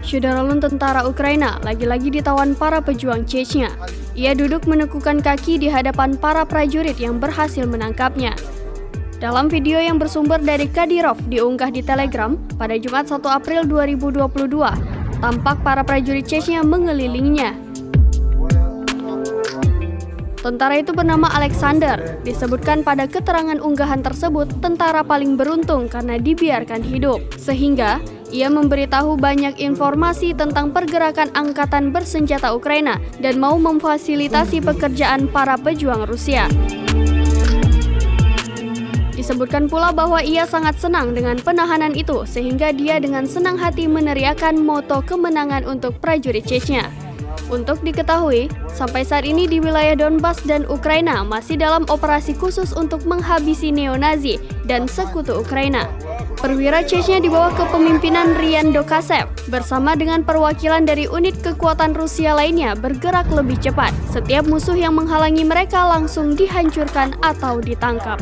Syederalun tentara Ukraina lagi-lagi ditawan para pejuang Chechnya. Ia duduk menekukkan kaki di hadapan para prajurit yang berhasil menangkapnya. Dalam video yang bersumber dari Kadyrov diunggah di Telegram pada Jumat 1 April 2022, tampak para prajurit Chechnya mengelilinginya. Tentara itu bernama Alexander. Disebutkan pada keterangan unggahan tersebut, tentara paling beruntung karena dibiarkan hidup. Sehingga ia memberitahu banyak informasi tentang pergerakan angkatan bersenjata Ukraina dan mau memfasilitasi pekerjaan para pejuang Rusia. Disebutkan pula bahwa ia sangat senang dengan penahanan itu, sehingga dia dengan senang hati meneriakkan moto kemenangan untuk prajurit Chechnya. Untuk diketahui, sampai saat ini di wilayah Donbas dan Ukraina masih dalam operasi khusus untuk menghabisi neo-Nazi dan sekutu Ukraina. Perwira Chechnya di bawah kepemimpinan Ryan Dokasev bersama dengan perwakilan dari unit kekuatan Rusia lainnya bergerak lebih cepat. Setiap musuh yang menghalangi mereka langsung dihancurkan atau ditangkap.